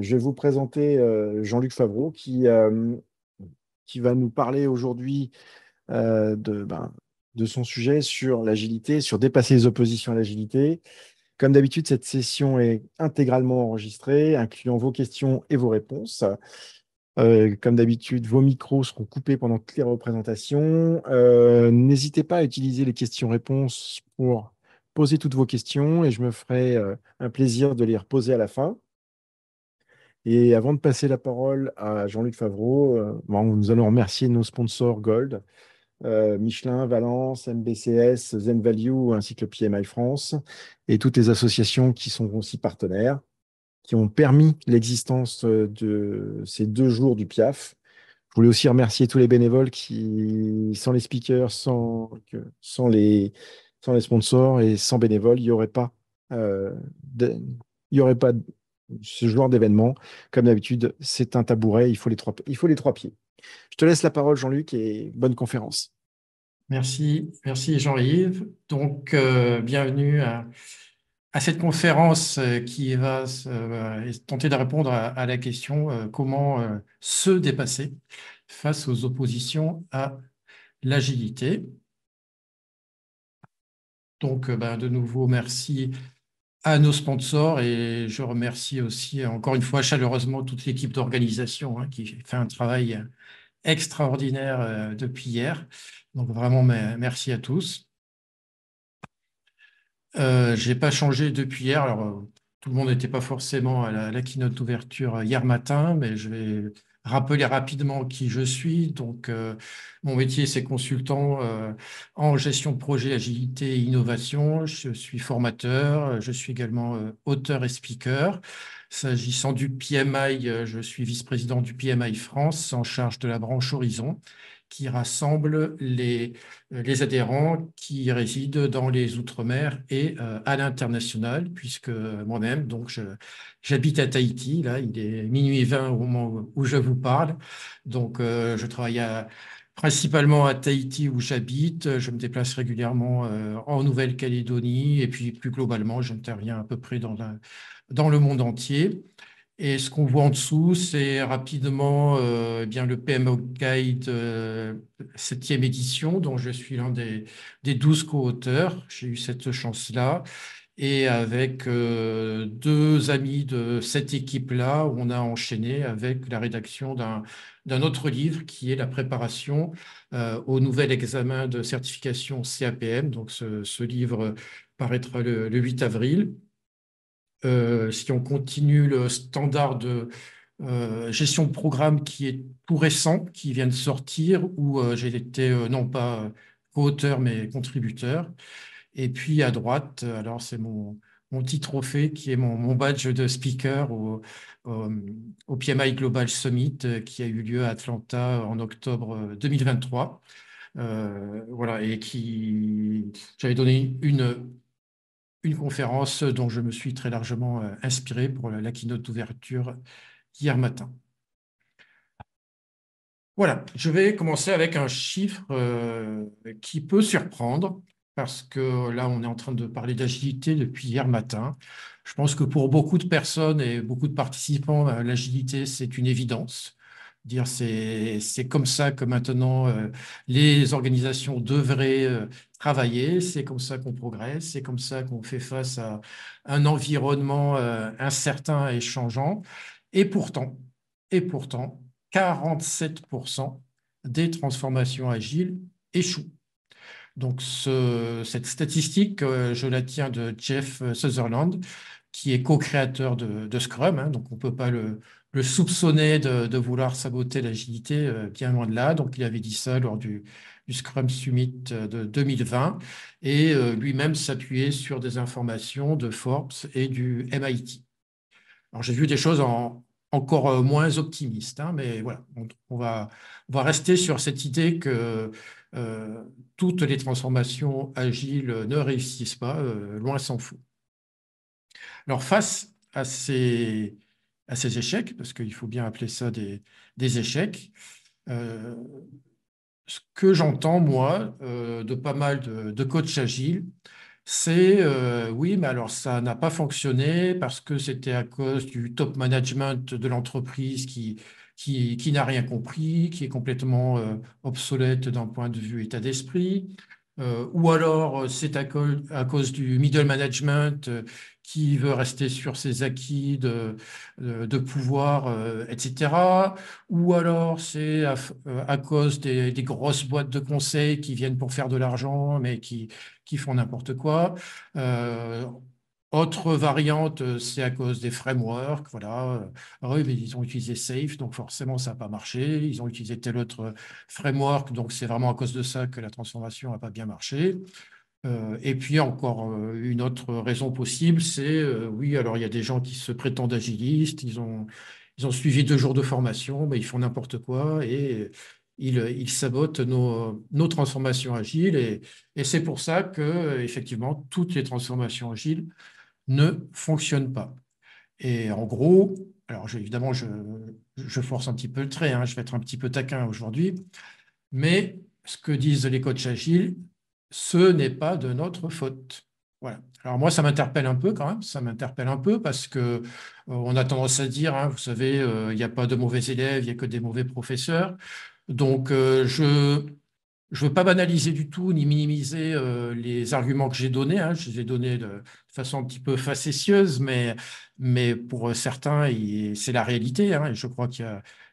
je vais vous présenter Jean-Luc Favreau qui va nous parler aujourd'hui de son sujet sur l'agilité, sur dépasser les oppositions à l'agilité. Comme d'habitude, cette session est intégralement enregistrée, incluant vos questions et vos réponses. Comme d'habitude, vos micros seront coupés pendant toutes les représentations. N'hésitez pas à utiliser les questions-réponses pour poser toutes vos questions et je me ferai un plaisir de les reposer à la fin. Et avant de passer la parole à Jean-Luc Favreau, nous allons remercier nos sponsors Gold, Michelin, Valence, MBCS, ZenValue, ainsi que le PMI France, et toutes les associations qui sont aussi partenaires, qui ont permis l'existence de ces 2 jours du PIAF. Je voulais aussi remercier tous les bénévoles qui, sans les speakers, sans les sponsors et sans bénévoles, euh, il y aurait pas ce genre d'événement. Comme d'habitude, c'est un tabouret, il faut les 3 pieds. Je te laisse la parole, Jean-Luc, et bonne conférence. Merci Jean-Yves. Donc, bienvenue à cette conférence qui va tenter de répondre à la question comment se dépasser face aux oppositions à l'agilité. Donc, de nouveau, merci à nos sponsors et je remercie aussi encore une fois chaleureusement toute l'équipe d'organisation qui fait un travail extraordinaire depuis hier. Donc, vraiment, merci à tous. Je n'ai pas changé depuis hier. Alors, tout le monde n'était pas forcément à la keynote d'ouverture hier matin, mais je vais rappeler rapidement qui je suis. Donc, mon métier, c'est consultant en gestion de projet, agilité et innovation. Je suis formateur. Je suis également auteur et speaker. S'agissant du PMI, je suis vice-président du PMI France en charge de la branche Horizon, qui rassemble les adhérents qui résident dans les Outre-mer et à l'international, puisque moi-même, donc j'habite à Tahiti, là, il est minuit 20 au moment où je vous parle. Donc, je travaille principalement à Tahiti où j'habite. Je me déplace régulièrement en Nouvelle-Calédonie et puis plus globalement, j'interviens à peu près dans le monde entier. Et ce qu'on voit en dessous, c'est rapidement eh bien, le PMO Guide 7e édition, dont je suis l'un des 12 co-auteurs. J'ai eu cette chance-là. Et avec 2 amis de cette équipe-là, on a enchaîné avec la rédaction d'un autre livre qui est la préparation au nouvel examen de certification CAPM. Donc ce livre paraîtra le 8 avril. Si on continue le standard de gestion de programme qui est tout récent, qui vient de sortir, où j'ai été non pas co-auteur, mais contributeur. Et puis à droite, alors c'est mon petit trophée qui est mon badge de speaker au, au PMI Global Summit qui a eu lieu à Atlanta en octobre 2023. Voilà, et qui j'avais donné une conférence dont je me suis très largement inspiré pour la keynote d'ouverture hier matin. Voilà, je vais commencer avec un chiffre qui peut surprendre, parce que là, on est en train de parler d'agilité depuis hier matin. Je pense que pour beaucoup de personnes et beaucoup de participants, l'agilité, c'est une évidence. Dire c'est comme ça que maintenant les organisations devraient travailler, c'est comme ça qu'on progresse, c'est comme ça qu'on fait face à un environnement incertain et changeant. Et pourtant, et pourtant, 47% des transformations agiles échouent. Donc, cette statistique, je la tiens de Jeff Sutherland, qui est co-créateur de Scrum. Donc, on ne peut pas le soupçonner de vouloir saboter l'agilité, bien loin de là. Donc, il avait dit ça lors du Scrum Summit de 2020 et lui-même s'appuyait sur des informations de Forbes et du MIT. Alors, j'ai vu des choses encore moins optimistes, mais voilà, on va rester sur cette idée que toutes les transformations agiles ne réussissent pas, loin s'en faut. Alors, face à ces échecs, parce qu'il faut bien appeler ça des échecs, euh, ce que j'entends, moi, de pas mal de coachs agiles, C'est oui, mais alors ça n'a pas fonctionné parce que c'était à cause du top management de l'entreprise qui n'a rien compris, qui est complètement obsolète d'un point de vue état d'esprit. Ou alors c'est à cause du middle management qui veut rester sur ses acquis de pouvoir, etc. Ou alors c'est à cause des grosses boîtes de conseil qui viennent pour faire de l'argent, mais qui font n'importe quoi. Euh, Autre variante, c'est à cause des frameworks. Voilà. Oui, mais ils ont utilisé Safe, donc forcément, ça n'a pas marché. Ils ont utilisé tel autre framework, donc c'est vraiment à cause de ça que la transformation n'a pas bien marché. Et puis encore une autre raison possible, c'est oui, alors il y a des gens qui se prétendent agilistes, ils ont suivi 2 jours de formation, mais ils font n'importe quoi et ils sabotent nos transformations agiles. Et c'est pour ça que, effectivement, toutes les transformations agiles ne fonctionnent pas. Et en gros, alors évidemment, je force un petit peu le trait, hein, je vais être un petit peu taquin aujourd'hui, mais ce que disent les coachs agiles, ce n'est pas de notre faute. Voilà. Alors moi, ça m'interpelle un peu quand même, ça m'interpelle un peu parce que on a tendance à dire, hein, vous savez, il n'y a pas de mauvais élèves, il n'y a que des mauvais professeurs. Donc je veux pas banaliser du tout ni minimiser les arguments que j'ai donnés, hein. Je les ai donnés de façon un petit peu facétieuse, mais pour certains, c'est la réalité, hein. Et je crois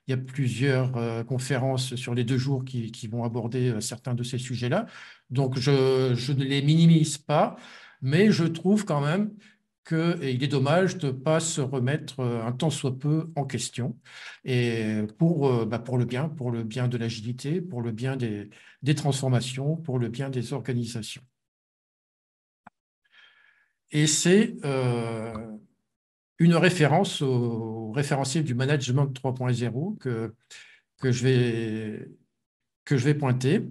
il y a plusieurs conférences sur les 2 jours qui vont aborder certains de ces sujets-là. Donc, je ne les minimise pas, mais je trouve quand même qu'il est dommage de ne pas se remettre un tant soit peu en question. Et pour le bien de l'agilité, pour le bien des transformations, pour le bien des organisations. Et c'est une référence au référentiel du management 3.0 que je vais, que je vais pointer.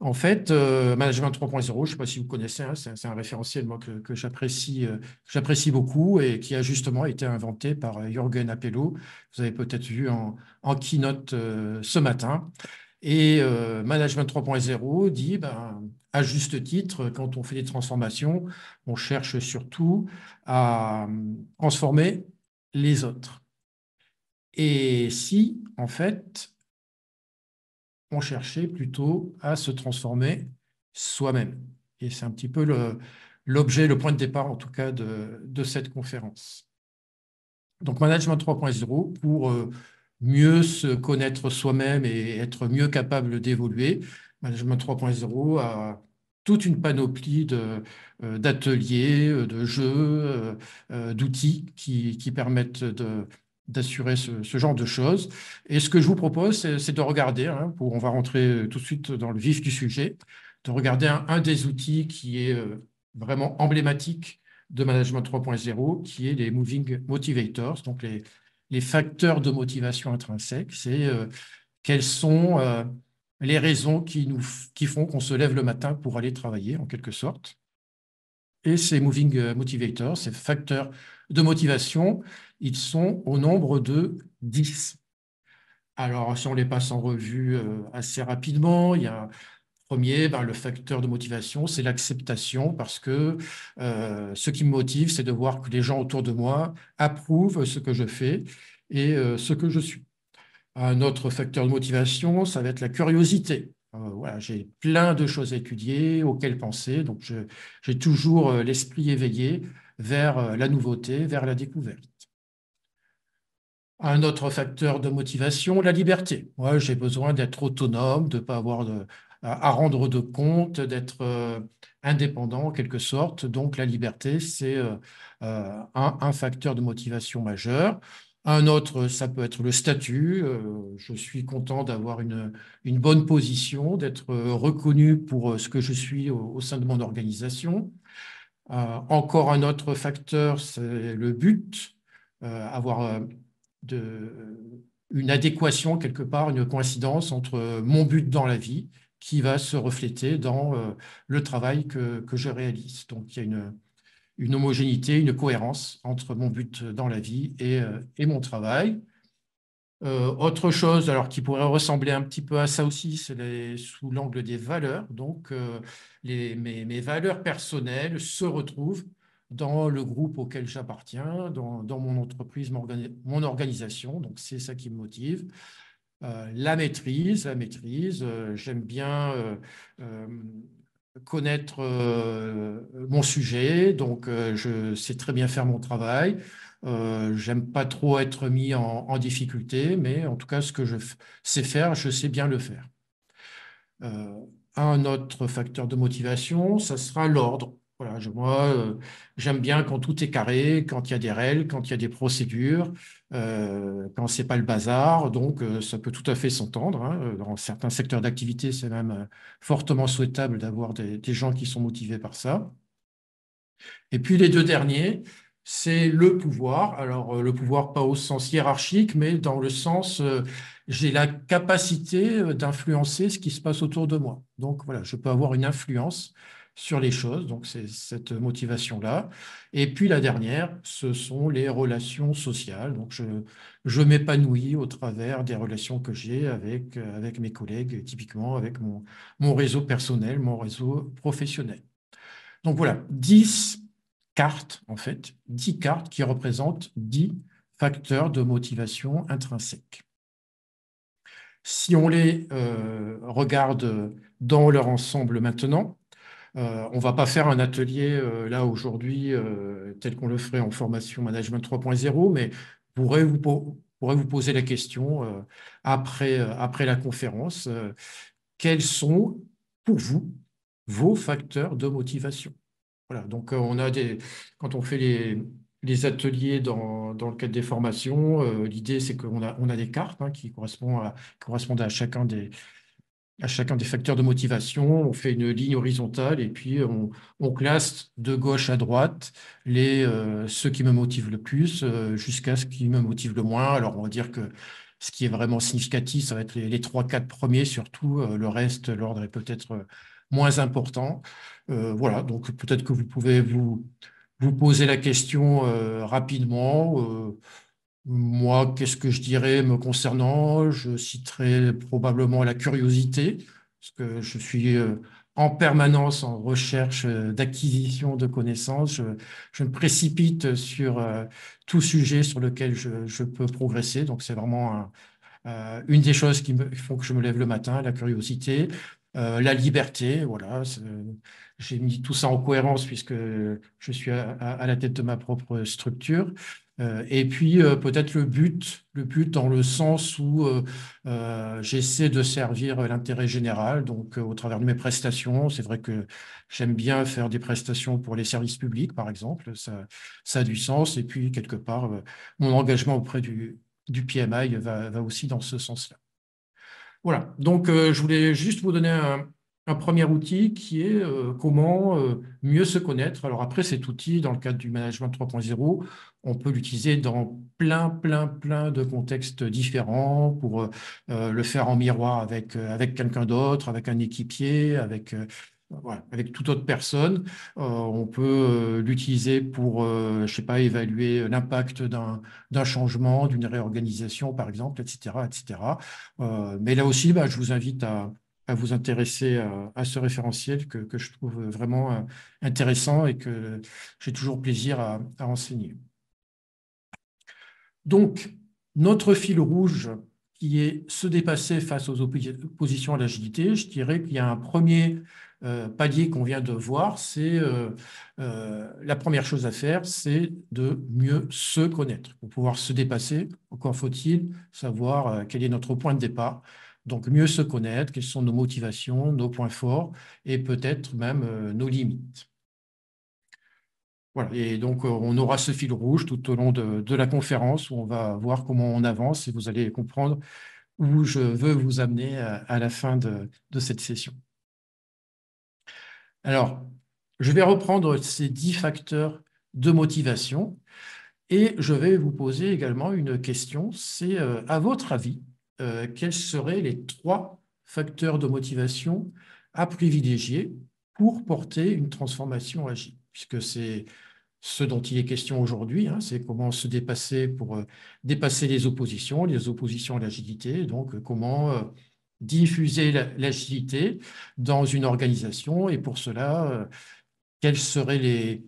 En fait, Management 3.0, je ne sais pas si vous connaissez, hein, c'est un référentiel moi, que j'apprécie beaucoup et qui a justement été inventé par Jürgen Appelo. Vous avez peut-être vu en keynote ce matin. Et Management 3.0 dit, ben, à juste titre, quand on fait des transformations, on cherche surtout à transformer les autres. Et si, en fait, on cherchait plutôt à se transformer soi-même. Et c'est un petit peu l'objet, le point de départ en tout cas de cette conférence. Donc Management 3.0 pour mieux se connaître soi-même et être mieux capable d'évoluer. Management 3.0 a toute une panoplie d'ateliers, de jeux, d'outils qui permettent d'assurer ce genre de choses. Et ce que je vous propose, c'est de regarder, hein, on va rentrer tout de suite dans le vif du sujet, de regarder un des outils qui est vraiment emblématique de Management 3.0, qui est les Moving Motivators, donc les facteurs de motivation intrinsèque. C'est quelles sont les raisons qui font qu'on se lève le matin pour aller travailler, en quelque sorte. Et ces Moving Motivators, ces facteurs de motivation, ils sont au nombre de 10. Alors, si on les passe en revue assez rapidement, il y a premier, ben, le facteur de motivation, c'est l'acceptation parce que ce qui me motive, c'est de voir que les gens autour de moi approuvent ce que je fais et ce que je suis. Un autre facteur de motivation, ça va être la curiosité. Voilà, j'ai plein de choses à étudier, auxquelles penser, donc j'ai toujours l'esprit éveillé vers la nouveauté, vers la découverte. Un autre facteur de motivation, la liberté. Moi, j'ai besoin d'être autonome, de ne pas avoir à rendre de compte, d'être indépendant en quelque sorte. Donc, la liberté, c'est un facteur de motivation majeur. Un autre, ça peut être le statut. Je suis content d'avoir une bonne position, d'être reconnu pour ce que je suis au sein de mon organisation. Encore un autre facteur, c'est le but, avoir une adéquation quelque part, une coïncidence entre mon but dans la vie qui va se refléter dans le travail que je réalise. Donc il y a une homogénéité, une cohérence entre mon but dans la vie et mon travail. Autre chose, alors qui pourrait ressembler un petit peu à ça aussi, c'est sous l'angle des valeurs. Donc, mes valeurs personnelles se retrouvent dans le groupe auquel j'appartiens, dans mon entreprise, mon organisation. Donc, c'est ça qui me motive. La maîtrise, j'aime bien euh, connaître mon sujet, donc je sais très bien faire mon travail. J'aime pas trop être mis en difficulté, mais en tout cas, ce que sais faire, je sais bien le faire. Euh, un autre facteur de motivation, ça sera l'ordre. Voilà, moi, j'aime bien quand tout est carré, quand il y a des règles, quand il y a des procédures, quand c'est pas le bazar. Donc, ça peut tout à fait s'entendre, hein. Dans certains secteurs d'activité, c'est même fortement souhaitable d'avoir des gens qui sont motivés par ça. Et puis les deux derniers, c'est le pouvoir. Alors le pouvoir pas au sens hiérarchique, mais dans le sens, j'ai la capacité d'influencer ce qui se passe autour de moi. Donc voilà, je peux avoir une influence sur les choses. Donc c'est cette motivation-là. Et puis la dernière, ce sont les relations sociales. Donc je m'épanouis au travers des relations que j'ai avec mes collègues, typiquement avec mon réseau personnel, mon réseau professionnel. Donc voilà, 10 cartes, en fait, 10 cartes qui représentent 10 facteurs de motivation intrinsèque. Si on les regarde dans leur ensemble maintenant, on ne va pas faire un atelier là aujourd'hui tel qu'on le ferait en formation management 3.0, mais pourrez vous poser la question après la conférence, quels sont pour vous vos facteurs de motivation? Voilà, donc quand on fait les ateliers dans le cadre des formations, l'idée c'est on a des cartes hein, qui correspondent à chacun des facteurs de motivation. On fait une ligne horizontale et puis on classe de gauche à droite ceux qui me motivent le plus jusqu'à ce qui me motive le moins. Alors on va dire que ce qui est vraiment significatif, ça va être les 3-4 premiers surtout. Le reste, l'ordre est peut-être moins important. Voilà, donc peut-être que vous pouvez vous poser la question rapidement. Moi, qu'est-ce que je dirais me concernant? Je citerai probablement la curiosité, parce que je suis en permanence en recherche d'acquisition de connaissances. Je me précipite sur tout sujet sur lequel je peux progresser. Donc, c'est vraiment une des choses qui me font que je me lève le matin, la curiosité, la liberté, voilà. J'ai mis tout ça en cohérence puisque je suis à la tête de ma propre structure. Et puis peut-être le but dans le sens où j'essaie de servir l'intérêt général, donc au travers de mes prestations. C'est vrai que j'aime bien faire des prestations pour les services publics, par exemple, ça a du sens. Et puis quelque part, mon engagement auprès du PMI va aussi dans ce sens-là. Voilà, donc je voulais juste vous donner un premier outil qui est comment mieux se connaître. Alors après, cet outil, dans le cadre du management 3.0, on peut l'utiliser dans plein de contextes différents pour le faire en miroir avec quelqu'un d'autre, avec un équipier, voilà, avec toute autre personne. On peut l'utiliser pour, je sais pas, évaluer l'impact d'un changement, d'une réorganisation, par exemple, etc., etc. Mais là aussi, bah, je vous invite à vous intéresser à ce référentiel que je trouve vraiment intéressant et que j'ai toujours plaisir à enseigner. Donc, notre fil rouge qui est se dépasser face aux oppositions à l'agilité, je dirais qu'il y a un premier palier qu'on vient de voir, c'est la première chose à faire, c'est de mieux se connaître. Pour pouvoir se dépasser, encore faut-il savoir quel est notre point de départ. Donc, mieux se connaître, quelles sont nos motivations, nos points forts et peut-être même nos limites. Voilà. Et donc, on aura ce fil rouge tout au long de la conférence où on va voir comment on avance et vous allez comprendre où je veux vous amener à la fin de cette session. Alors, je vais reprendre ces 10 facteurs de motivation et je vais vous poser également une question. C'est, à votre avis, quels seraient les 3 facteurs de motivation à privilégier pour porter une transformation agile? Puisque ce dont il est question aujourd'hui, hein, c'est comment se dépasser pour dépasser les oppositions à l'agilité, donc comment diffuser l'agilité dans une organisation, et pour cela, quels seraient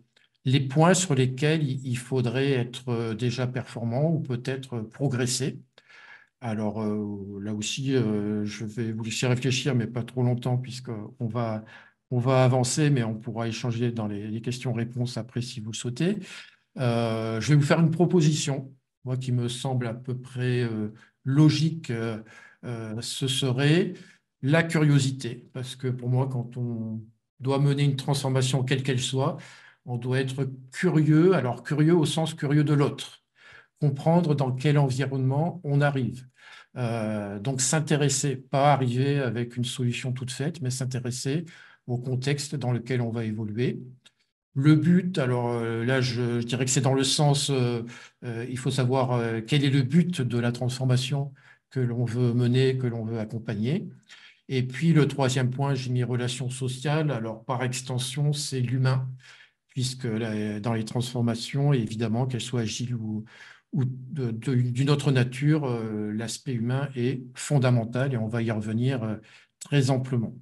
les points sur lesquels il faudrait être déjà performant ou peut-être progresser. Alors là aussi, je vais vous laisser réfléchir, mais pas trop longtemps, on va avancer, mais on pourra échanger dans les questions-réponses après si vous le souhaitez. Je vais vous faire une proposition, moi qui me semble à peu près logique. Ce serait la curiosité, parce que pour moi, quand on doit mener une transformation quelle qu'elle soit, on doit être curieux, alors curieux au sens curieux de l'autre, comprendre dans quel environnement on arrive. Donc s'intéresser, pas arriver avec une solution toute faite, mais s'intéresser au contexte dans lequel on va évoluer. Le but, alors là, je dirais que c'est dans le sens, il faut savoir quel est le but de la transformation que l'on veut mener, que l'on veut accompagner. Et puis le troisième point, j'ai mis relations sociales. Alors par extension, c'est l'humain, puisque dans les transformations, évidemment, qu'elles soient agiles ou d'une autre nature, l'aspect humain est fondamental et on va y revenir très amplement.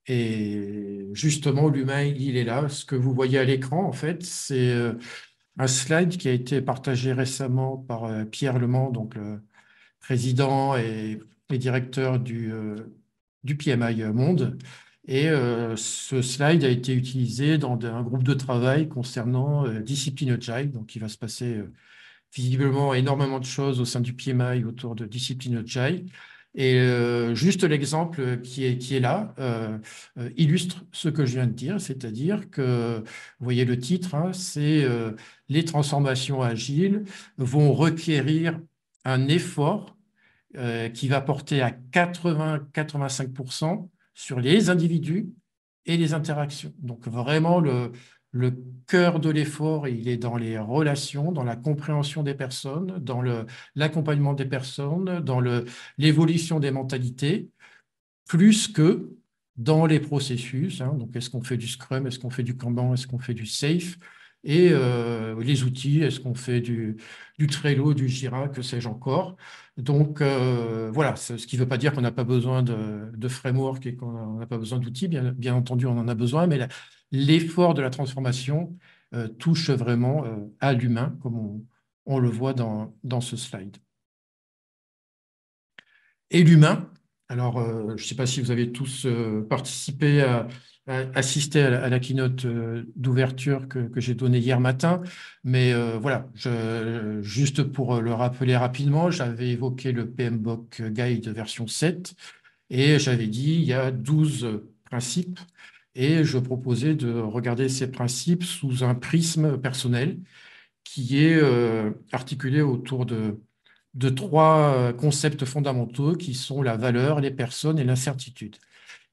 Et justement, l'humain, il est là. Ce que vous voyez à l'écran, en fait, c'est un slide qui a été partagé récemment par Pierre Lemant, donc le président et directeur du PMI Monde. Et ce slide a été utilisé dans un groupe de travail concernant Discipline Agile. Donc, il va se passer visiblement énormément de choses au sein du PMI autour de Discipline Agile. Et juste l'exemple qui est là illustre ce que je viens de dire, c'est-à-dire que, vous voyez le titre, hein, c'est les transformations agiles vont requérir un effort qui va porter à 80-85% sur les individus et les interactions. Donc vraiment, le cœur de l'effort, il est dans les relations, dans la compréhension des personnes, dans l'accompagnement des personnes, dans l'évolution des mentalités, plus que dans les processus. Hein. Donc, est-ce qu'on fait du Scrum, est-ce qu'on fait du Kanban, est-ce qu'on fait du Safe? Et les outils, est-ce qu'on fait du Trello, du Jira, que sais-je encore? Donc, voilà, ce qui ne veut pas dire qu'on n'a pas besoin de framework et qu'on n'a pas besoin d'outils. Bien entendu, on en a besoin, mais l'effort de la transformation touche vraiment à l'humain, comme on le voit dans ce slide. Et l'humain, alors je ne sais pas si vous avez tous participé assisté à la keynote d'ouverture que j'ai donnée hier matin, mais voilà, juste pour le rappeler rapidement, j'avais évoqué le PMBOK Guide version 7 et j'avais dit il y a 12 principes et je proposais de regarder ces principes sous un prisme personnel qui est articulé autour de trois concepts fondamentaux qui sont la valeur, les personnes et l'incertitude.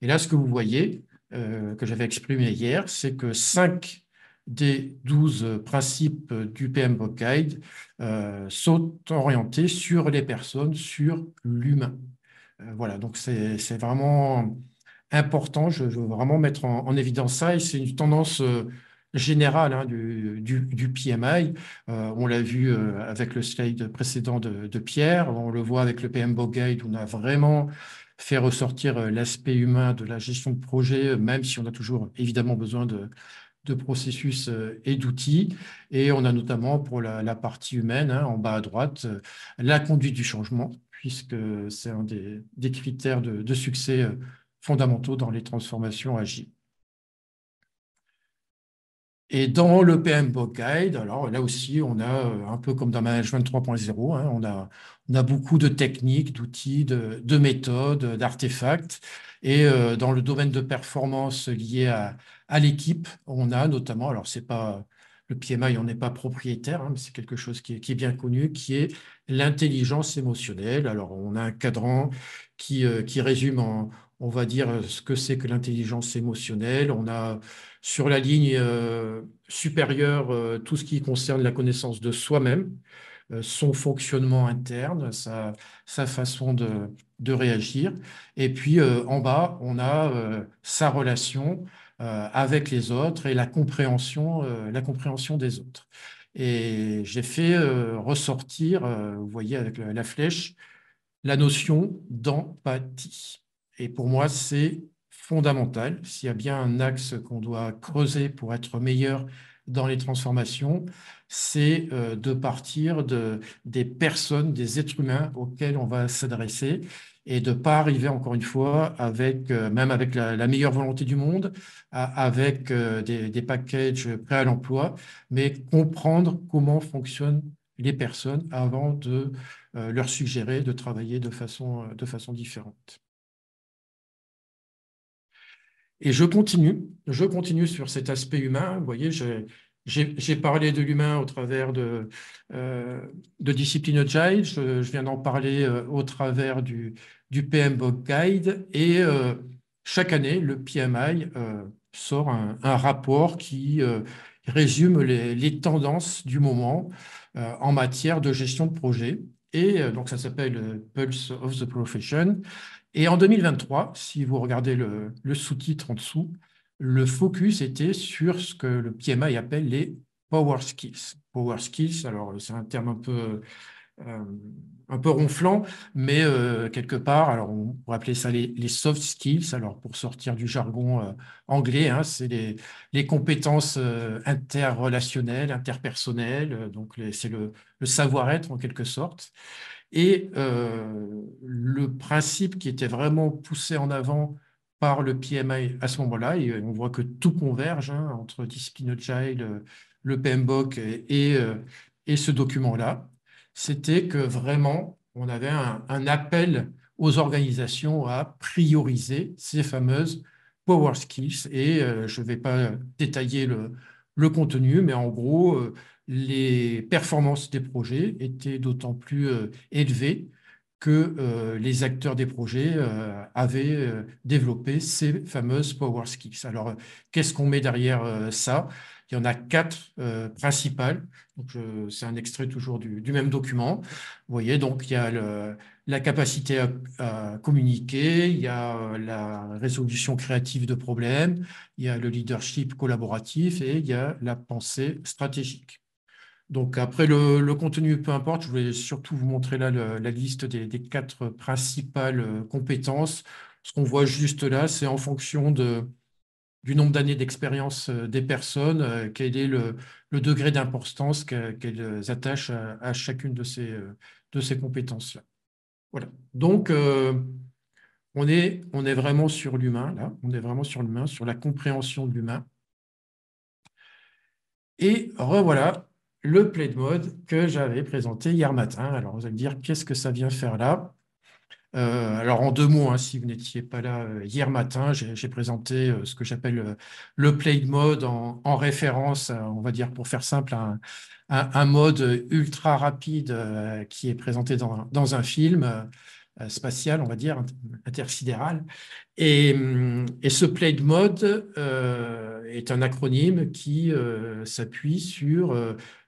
Et là, ce que vous voyez, que j'avais exprimé hier, c'est que 5 des 12 principes du PMBOK Guide sont orientés sur les personnes, sur l'humain. Voilà, donc c'est vraiment important. Je veux vraiment mettre en évidence ça. Et c'est une tendance générale hein, du PMI. On l'a vu avec le slide précédent de Pierre. On le voit avec le PMBOK Guide. Où on a vraiment fait ressortir l'aspect humain de la gestion de projet, même si on a toujours évidemment besoin de processus et d'outils. Et on a notamment pour la partie humaine, hein, en bas à droite, la conduite du changement, puisque c'est un des critères de succès fondamentaux dans les transformations agiles. Et dans le PMBOK Guide, alors là aussi, on a un peu comme dans Management 3.0, hein, on a beaucoup de techniques, d'outils, de méthodes, d'artefacts. Et dans le domaine de performance lié à l'équipe, on a notamment, alors c'est pas le PMI, on n'est pas propriétaire, hein, mais c'est quelque chose qui est bien connu, qui est l'intelligence émotionnelle. Alors on a un cadran qui résume on va dire ce que c'est que l'intelligence émotionnelle. On a sur la ligne supérieure tout ce qui concerne la connaissance de soi-même, son fonctionnement interne, sa façon de réagir. Et puis en bas, on a sa relation avec les autres et la compréhension des autres. Et j'ai fait ressortir, vous voyez avec la flèche, la notion d'empathie. Et pour moi, c'est fondamental. S'il y a bien un axe qu'on doit creuser pour être meilleur dans les transformations, c'est de partir des personnes, des êtres humains auxquels on va s'adresser et de ne pas arriver, encore une fois, même avec la meilleure volonté du monde, avec des packages prêts à l'emploi, mais comprendre comment fonctionnent les personnes avant de leur suggérer de travailler de façon différente. Et je continue sur cet aspect humain. Vous voyez, j'ai parlé de l'humain au travers de discipline Agile, je viens d'en parler au travers du PMBOK Guide, et chaque année, le PMI sort un rapport qui résume les tendances du moment en matière de gestion de projet. Et donc, ça s'appelle Pulse of the Profession. Et en 2023, si vous regardez le sous-titre en dessous, le focus était sur ce que le PMI appelle les Power Skills. Power Skills, alors c'est un terme euh, un peu ronflant, mais quelque part, alors on pourrait appeler ça les soft skills. Alors pour sortir du jargon anglais, hein, c'est les compétences interrelationnelles, interpersonnelles, donc c'est le savoir-être en quelque sorte. Et le principe qui était vraiment poussé en avant par le PMI à ce moment-là, et on voit que tout converge hein, entre Discipline Agile, le PMBOK et ce document-là, c'était que vraiment, on avait un appel aux organisations à prioriser ces fameuses Power Skills. Et je ne vais pas détailler le contenu, mais en gros, les performances des projets étaient d'autant plus élevées que les acteurs des projets avaient développé ces fameuses Power Skills. Alors, qu'est-ce qu'on met derrière ça? Il y en a quatre principales. C'est un extrait toujours du même document. Vous voyez, donc il y a la capacité à communiquer, il y a la résolution créative de problèmes, il y a le leadership collaboratif et il y a la pensée stratégique. Donc après le contenu, peu importe, je voulais surtout vous montrer là la liste des quatre principales compétences. Ce qu'on voit juste là, c'est en fonction du nombre d'années d'expérience des personnes, quel est le degré d'importance qu'elles attachent à chacune de ces compétences-là. Voilà. Donc on est vraiment sur l'humain, là, on est vraiment sur l'humain, sur la compréhension de l'humain. Et revoilà le play de mode que j'avais présenté hier matin. Alors, vous allez me dire, qu'est-ce que ça vient faire là? Alors, en deux mots, hein, si vous n'étiez pas là hier matin, j'ai présenté ce que j'appelle le play de mode en référence, on va dire, pour faire simple, un mode ultra rapide qui est présenté dans un film spatial, on va dire, intersidéral. Et ce play de mode est un acronyme qui s'appuie sur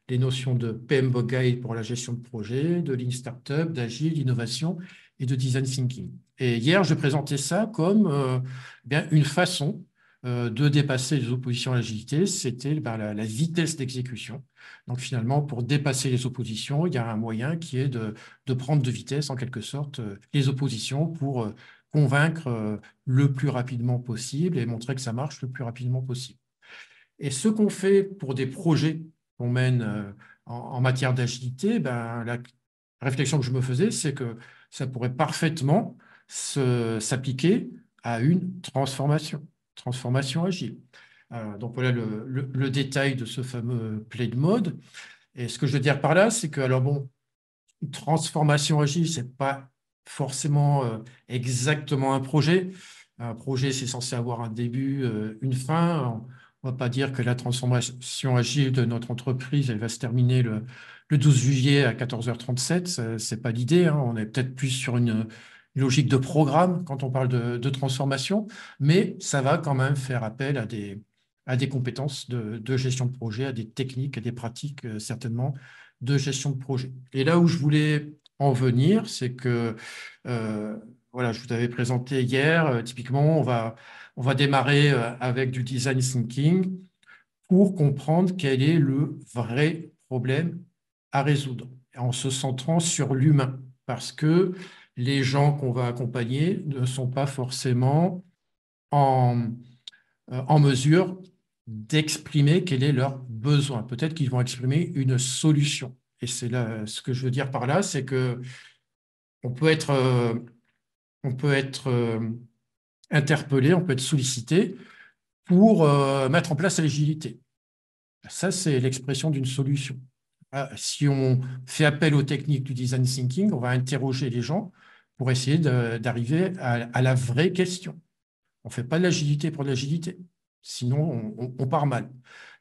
les notions de PMBOK Guide pour la gestion de projet, de Lean Startup, d'Agile, d'innovation et de Design Thinking. Et hier, je présentais ça comme bien une façon de dépasser les oppositions à l'agilité, c'était la vitesse d'exécution. Donc finalement, pour dépasser les oppositions, il y a un moyen qui est de prendre de vitesse, en quelque sorte, les oppositions pour convaincre le plus rapidement possible et montrer que ça marche le plus rapidement possible. Et ce qu'on fait pour des projets qu'on mène en matière d'agilité, ben, la réflexion que je me faisais, c'est que ça pourrait parfaitement s'appliquer à une transformation agile. Donc voilà le détail de ce fameux play de mode. Et ce que je veux dire par là, c'est que, alors bon, une transformation agile, ce n'est pas forcément exactement un projet. Un projet, c'est censé avoir un début, une fin. On ne va pas dire que la transformation agile de notre entreprise, elle va se terminer le 12 juillet à 14h37. Ce n'est pas l'idée, hein. On est peut-être plus sur une logique de programme quand on parle de transformation, mais ça va quand même faire appel à des compétences de gestion de projet, à des techniques, à des pratiques, certainement, de gestion de projet. Et là où je voulais en venir, c'est que, voilà, je vous avais présenté hier, typiquement, On va démarrer avec du design thinking pour comprendre quel est le vrai problème à résoudre, en se centrant sur l'humain, parce que les gens qu'on va accompagner ne sont pas forcément en, en mesure d'exprimer quel est leur besoin. Peut-être qu'ils vont exprimer une solution. Et c'est là, ce que je veux dire par là, c'est que on peut être, on peut être interpellé, on peut être sollicité pour mettre en place l'agilité. Ça, c'est l'expression d'une solution. Si on fait appel aux techniques du design thinking, on va interroger les gens pour essayer d'arriver à la vraie question. On ne fait pas de l'agilité pour de l'agilité. Sinon, on part mal.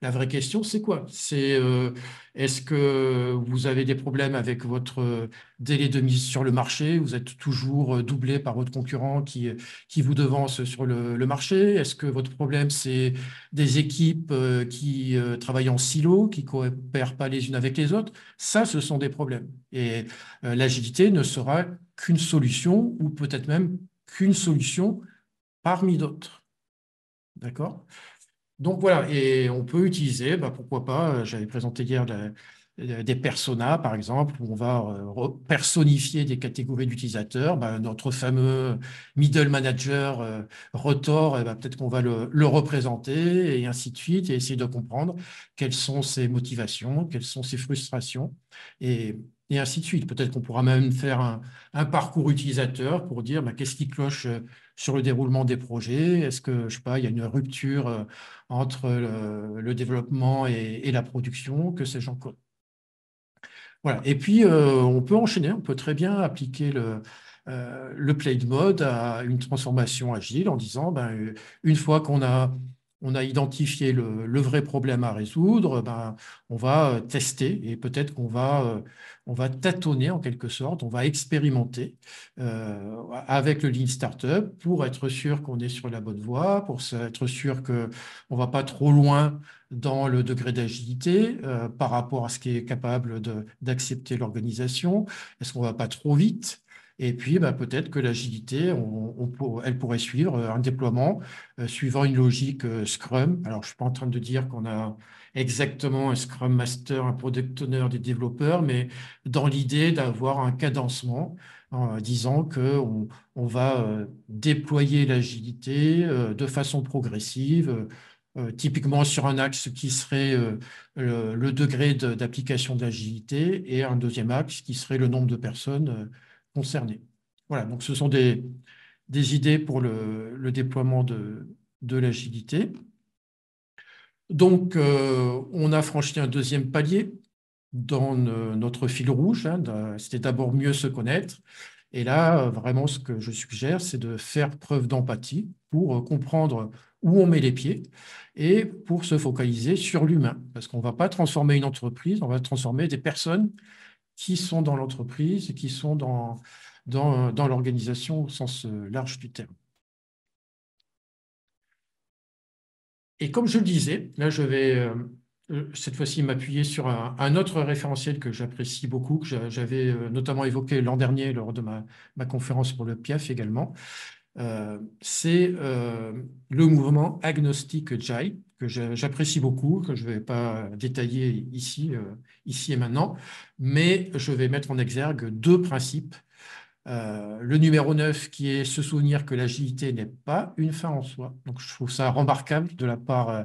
La vraie question, c'est quoi? C'est est-ce que vous avez des problèmes avec votre délai de mise sur le marché? Vous êtes toujours doublé par votre concurrent qui vous devance sur le marché? Est-ce que votre problème, c'est des équipes qui travaillent en silo, qui ne coopèrent pas les unes avec les autres? Ça, ce sont des problèmes. Et l'agilité ne sera qu'une solution, ou peut-être même qu'une solution parmi d'autres. D'accord? Donc voilà, et on peut utiliser, bah, pourquoi pas, j'avais présenté hier des personas, par exemple, où on va personnifier des catégories d'utilisateurs. Bah, notre fameux middle manager Rotor, bah, peut-être qu'on va le représenter, et ainsi de suite, et essayer de comprendre quelles sont ses motivations, quelles sont ses frustrations, et ainsi de suite. Peut-être qu'on pourra même faire un parcours utilisateur pour dire bah, qu'est-ce qui cloche sur le déroulement des projets. Est-ce que, je sais pas, il y a une rupture entre le développement et la production, que sais-je encore. Voilà. Et puis, on peut enchaîner, on peut très bien appliquer le play mode à une transformation agile en disant, ben, une fois on a identifié le vrai problème à résoudre, ben, on va tester et peut-être on va tâtonner en quelque sorte, on va expérimenter avec le Lean Startup pour être sûr qu'on est sur la bonne voie, pour être sûr qu'on ne va pas trop loin dans le degré d'agilité par rapport à ce qui est capable d'accepter l'organisation. Est-ce qu'on ne va pas trop vite? Et puis, bah, peut-être que l'agilité, elle pourrait suivre un déploiement suivant une logique Scrum. Alors, je ne suis pas en train de dire qu'on a exactement un Scrum Master, un Product Owner des développeurs, mais dans l'idée d'avoir un cadencement en disant qu'on va déployer l'agilité de façon progressive, typiquement sur un axe qui serait le degré d'application d'agilité et un deuxième axe qui serait le nombre de personnes concernées. Voilà, donc ce sont des idées pour le déploiement de l'agilité. Donc, on a franchi un deuxième palier dans notre fil rouge, hein, c'était d'abord mieux se connaître. Et là, vraiment, ce que je suggère, c'est de faire preuve d'empathie pour comprendre où on met les pieds et pour se focaliser sur l'humain. Parce qu'on ne va pas transformer une entreprise, on va transformer des personnes qui sont dans l'entreprise, qui sont dans l'organisation au sens large du terme. Et comme je le disais, là, je vais cette fois-ci m'appuyer sur un autre référentiel que j'apprécie beaucoup, que j'avais notamment évoqué l'an dernier lors de ma conférence pour le PIAF également. C'est le mouvement agnostique Agile, que j'apprécie beaucoup, que je ne vais pas détailler ici et maintenant, mais je vais mettre en exergue deux principes. Le numéro 9, qui est se souvenir que l'agilité n'est pas une fin en soi. Donc, je trouve ça remarquable de la part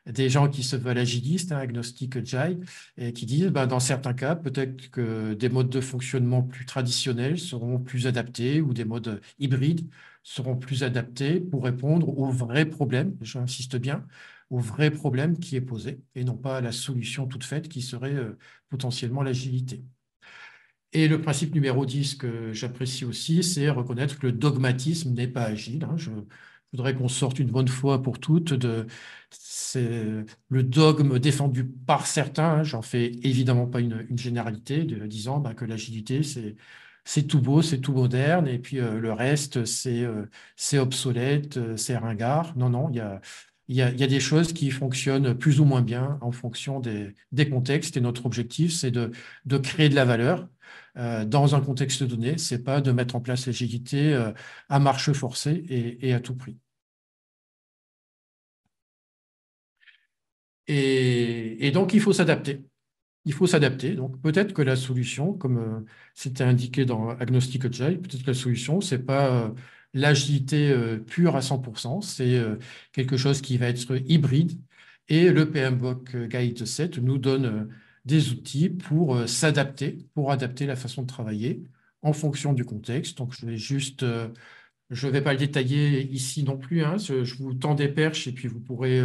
des gens qui se veulent agilistes, hein, agnostiques agile, et qui disent, ben, dans certains cas, peut-être que des modes de fonctionnement plus traditionnels seront plus adaptés ou des modes hybrides seront plus adaptés pour répondre aux vrais problèmes, j'insiste bien, au vrai problème qui est posé et non pas à la solution toute faite qui serait potentiellement l'agilité. Et le principe numéro 10 que j'apprécie aussi, c'est reconnaître que le dogmatisme n'est pas agile, hein. Je voudrais qu'on sorte une bonne fois pour toutes c'est le dogme défendu par certains, hein. J'en fais évidemment pas une généralité, disant bah, que l'agilité, c'est tout beau, c'est tout moderne, et puis le reste, c'est obsolète, c'est ringard. Non, non, il y a des choses qui fonctionnent plus ou moins bien en fonction des contextes, et notre objectif, c'est de créer de la valeur dans un contexte donné, c'est pas de mettre en place l'agilité à marche forcée et à tout prix. Et donc, il faut s'adapter. Il faut s'adapter. Donc, peut-être que la solution, comme c'était indiqué dans Agnostic Agile, peut-être que la solution, c'est pas l'agilité pure à 100%, c'est quelque chose qui va être hybride. Et le PMBOK Guide 7 nous donne des outils pour s'adapter, pour adapter la façon de travailler en fonction du contexte. Donc, je vais pas le détailler ici non plus, hein, je vous tends des perches et puis vous pourrez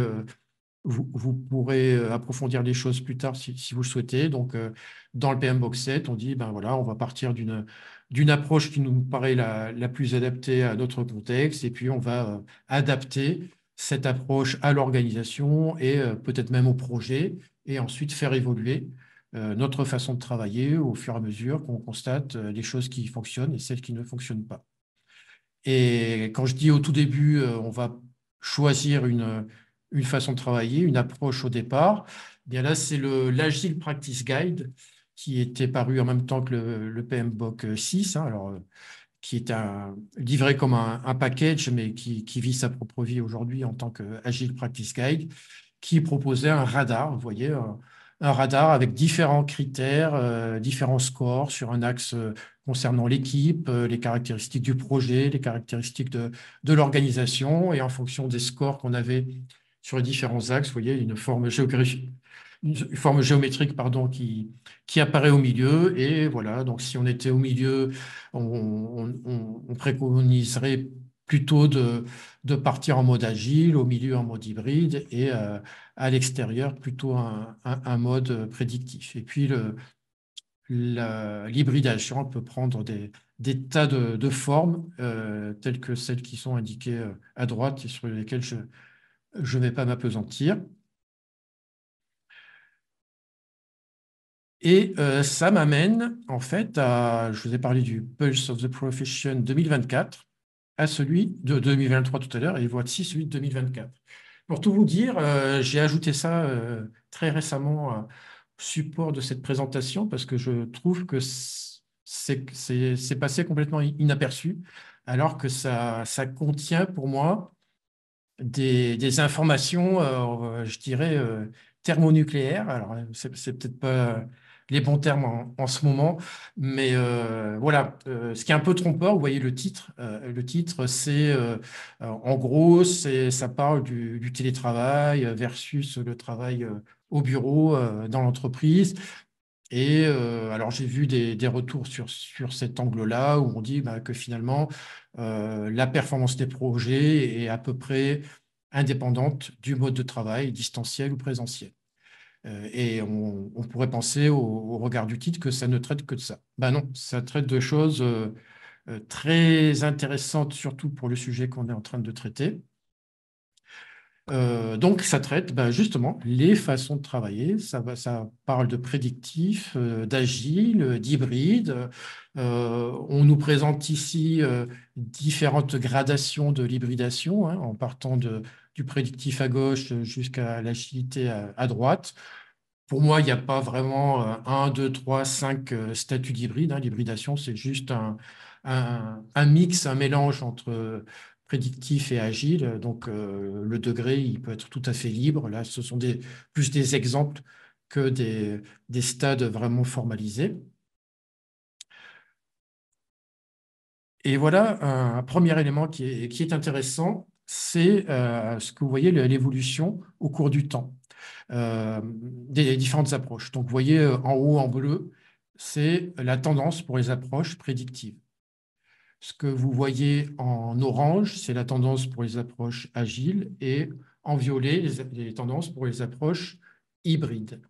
approfondir les choses plus tard si vous le souhaitez. Donc, dans le PMBOK 7, on dit, ben voilà, on va partir d'une approche qui nous paraît la plus adaptée à notre contexte, et puis on va adapter cette approche à l'organisation et peut-être même au projet, et ensuite faire évoluer notre façon de travailler au fur et à mesure qu'on constate les choses qui fonctionnent et celles qui ne fonctionnent pas. Et quand je dis au tout début, on va choisir une façon de travailler, une approche au départ, eh bien là, c'est l'Agile Practice Guide qui était paru en même temps que le PMBOK 6, hein, alors, qui est livré comme un package, mais qui vit sa propre vie aujourd'hui en tant qu'Agile Practice Guide, qui proposait un radar, vous voyez, un radar avec différents critères, différents scores sur un axe concernant l'équipe, les caractéristiques du projet, les caractéristiques de l'organisation, et en fonction des scores qu'on avait sur les différents axes, vous voyez, une forme géométrique pardon, qui apparaît au milieu. Et voilà, donc si on était au milieu, on préconiserait plutôt de partir en mode agile, au milieu en mode hybride, et à l'extérieur plutôt un mode prédictif. Et puis l'hybridation peut prendre des tas de formes telles que celles qui sont indiquées à droite et sur lesquelles je ne vais pas m'appesantir. Et ça m'amène en fait je vous ai parlé du Pulse of the Profession 2024, à celui de 2023 tout à l'heure, et voici celui de 2024. Pour tout vous dire, j'ai ajouté ça très récemment au support de cette présentation parce que je trouve que c'est passé complètement inaperçu, alors que ça contient pour moi des informations, je dirais, thermonucléaires. Alors, c'est peut-être pas les bons termes en ce moment, mais voilà. Ce qui est un peu trompeur, vous voyez le titre. Le titre, c'est en gros, ça parle du télétravail versus le travail au bureau dans l'entreprise. Et alors, j'ai vu des retours sur cet angle-là où on dit bah, que finalement, la performance des projets est à peu près indépendante du mode de travail, distanciel ou présentiel. Et on pourrait penser au regard du titre que ça ne traite que de ça. Ben non, ça traite de choses très intéressantes, surtout pour le sujet qu'on est en train de traiter. Donc, ça traite justement les façons de travailler. Ça parle de prédictif, d'agile, d'hybride. On nous présente ici différentes gradations de l'hybridation, hein, en partant du prédictif à gauche jusqu'à l'agilité à droite. Pour moi, il n'y a pas vraiment 1, 2, 3, 5 statuts d'hybride, hein. L'hybridation, c'est juste un mix, un mélange entre prédictif et agile. Donc, le degré, il peut être tout à fait libre. Là, ce sont plus des exemples que des stades vraiment formalisés. Et voilà, un premier élément qui est intéressant, c'est ce que vous voyez, l'évolution au cours du temps des différentes approches. Donc, vous voyez en haut, en bleu, c'est la tendance pour les approches prédictives. Ce que vous voyez en orange, c'est la tendance pour les approches agiles, et en violet, les tendances pour les approches hybrides.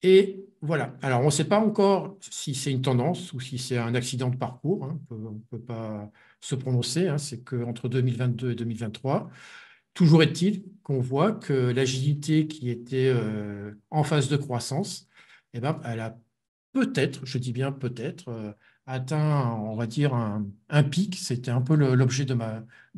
Et voilà. Alors, on ne sait pas encore si c'est une tendance ou si c'est un accident de parcours, hein. On ne peut pas se prononcer, hein. C'est qu'entre 2022 et 2023, toujours est-il qu'on voit que l'agilité qui était en phase de croissance, eh ben, elle a peut-être, je dis bien peut-être, atteint, on va dire, un pic. C'était un peu l'objet de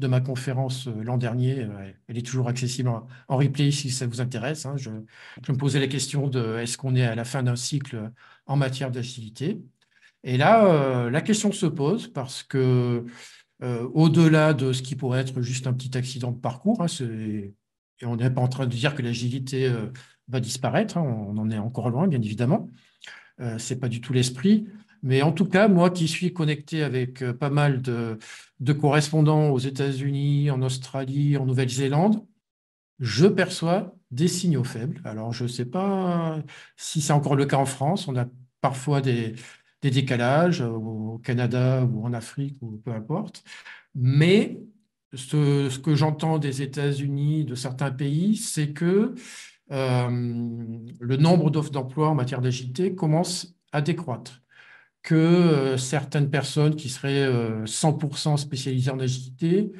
ma conférence l'an dernier. Elle est toujours accessible en replay si ça vous intéresse, hein. Je me posais la question de est-ce qu'on est à la fin d'un cycle en matière d'agilité? Et là, la question se pose parce que au-delà de ce qui pourrait être juste un petit accident de parcours, hein, et on n'est pas en train de dire que l'agilité va disparaître, hein, on en est encore loin, bien évidemment. Ce n'est pas du tout l'esprit. Mais en tout cas, moi qui suis connecté avec pas mal de correspondants aux États-Unis, en Australie, en Nouvelle-Zélande, je perçois des signaux faibles. Alors, je ne sais pas si c'est encore le cas en France. On a parfois des décalages au Canada ou en Afrique ou peu importe. Mais ce que j'entends des États-Unis, de certains pays, c'est que le nombre d'offres d'emploi en matière d'agilité commence à décroître, que certaines personnes qui seraient 100% spécialisées en agilité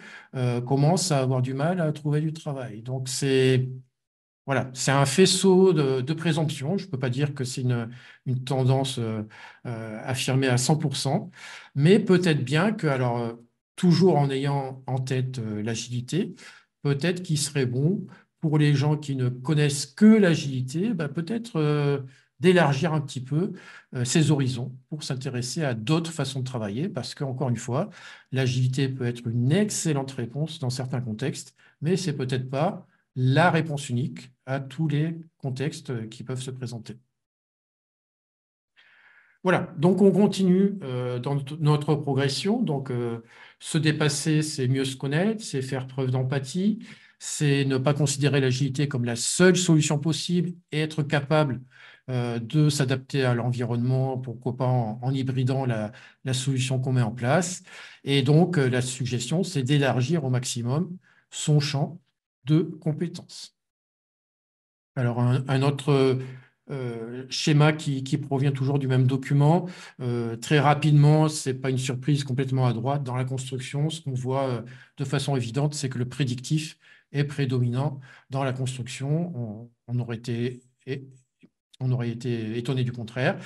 commencent à avoir du mal à trouver du travail. Donc, voilà, c'est un faisceau de présomptions. Je ne peux pas dire que c'est une tendance affirmée à 100%, mais peut-être bien que, alors, toujours en ayant en tête l'agilité, peut-être qu'il serait bon pour les gens qui ne connaissent que l'agilité, bah, peut-être d'élargir un petit peu ses horizons pour s'intéresser à d'autres façons de travailler, parce qu'encore une fois, l'agilité peut être une excellente réponse dans certains contextes, mais c'est peut-être pas la réponse unique à tous les contextes qui peuvent se présenter. Voilà, donc on continue dans notre progression. Donc, se dépasser, c'est mieux se connaître, c'est faire preuve d'empathie, c'est ne pas considérer l'agilité comme la seule solution possible et être capable de s'adapter à l'environnement, pourquoi pas en hybridant la solution qu'on met en place. Et donc, la suggestion, c'est d'élargir au maximum son champ de compétences. Alors, un autre schéma qui provient toujours du même document, très rapidement, ce n'est pas une surprise complètement à droite. Dans la construction, ce qu'on voit de façon évidente, c'est que le prédictif est prédominant dans la construction. On aurait été étonné du contraire.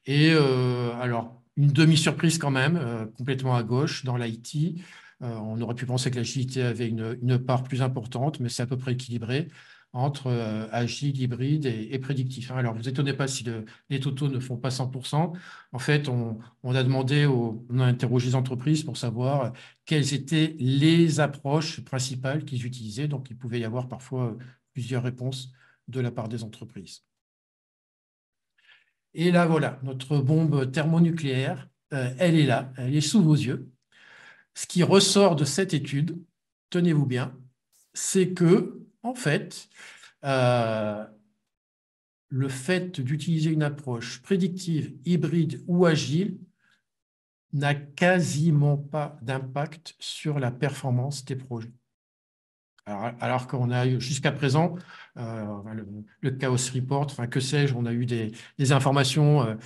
Et alors, une demi-surprise quand même, complètement à gauche dans l'IT. On aurait pu penser que l'agilité avait une part plus importante, mais c'est à peu près équilibré entre agile, hybride et prédictif, hein. Alors, vous étonnez pas si les totaux ne font pas 100%. En fait, on a demandé, on a interrogé les entreprises pour savoir quelles étaient les approches principales qu'ils utilisaient. Donc, il pouvait y avoir parfois plusieurs réponses de la part des entreprises. Et là, voilà, notre bombe thermonucléaire, elle est là, elle est sous vos yeux. Ce qui ressort de cette étude, tenez-vous bien, c'est que, en fait, euh, le fait d'utiliser une approche prédictive, hybride ou agile n'a quasiment pas d'impact sur la performance des projets. Alors qu'on a eu jusqu'à présent le Chaos Report, enfin que sais-je, on a eu des informations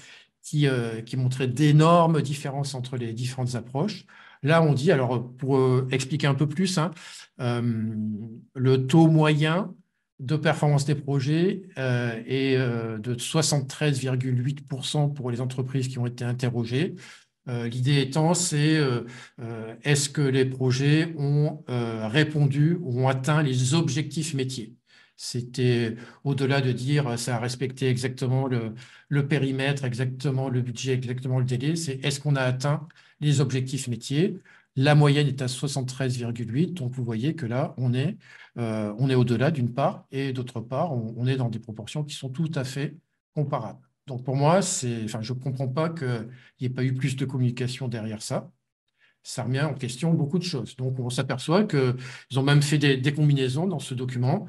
qui montraient d'énormes différences entre les différentes approches. Là, on dit, alors pour expliquer un peu plus, hein, le taux moyen de performance des projets est de 73,8% pour les entreprises qui ont été interrogées. L'idée étant, c'est est-ce que les projets ont répondu ou ont atteint les objectifs métiers? C'était au-delà de dire ça a respecté exactement le périmètre, exactement le budget, exactement le délai, c'est est-ce qu'on a atteint les objectifs métiers? La moyenne est à 73,8, donc vous voyez que là, on est au-delà d'une part, et d'autre part, on est dans des proportions qui sont tout à fait comparables. Donc pour moi, enfin, je ne comprends pas qu'il n'y ait pas eu plus de communication derrière ça. Ça remet en question beaucoup de choses. Donc on s'aperçoit qu'ils ont même fait des combinaisons dans ce document.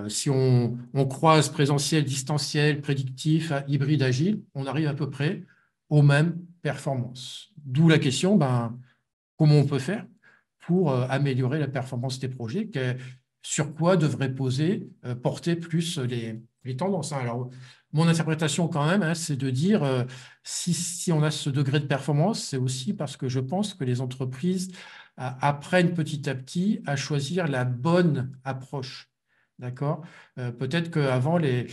Si on croise présentiel, distanciel, prédictif, hybride, agile, on arrive à peu près aux mêmes performances. D'où la question, ben, comment on peut faire pour améliorer la performance des projets, sur quoi devraient porter plus les tendances, hein. Alors, mon interprétation quand même, hein, c'est de dire si on a ce degré de performance, c'est aussi parce que je pense que les entreprises apprennent petit à petit à choisir la bonne approche. D'accord? Peut-être qu'avant, je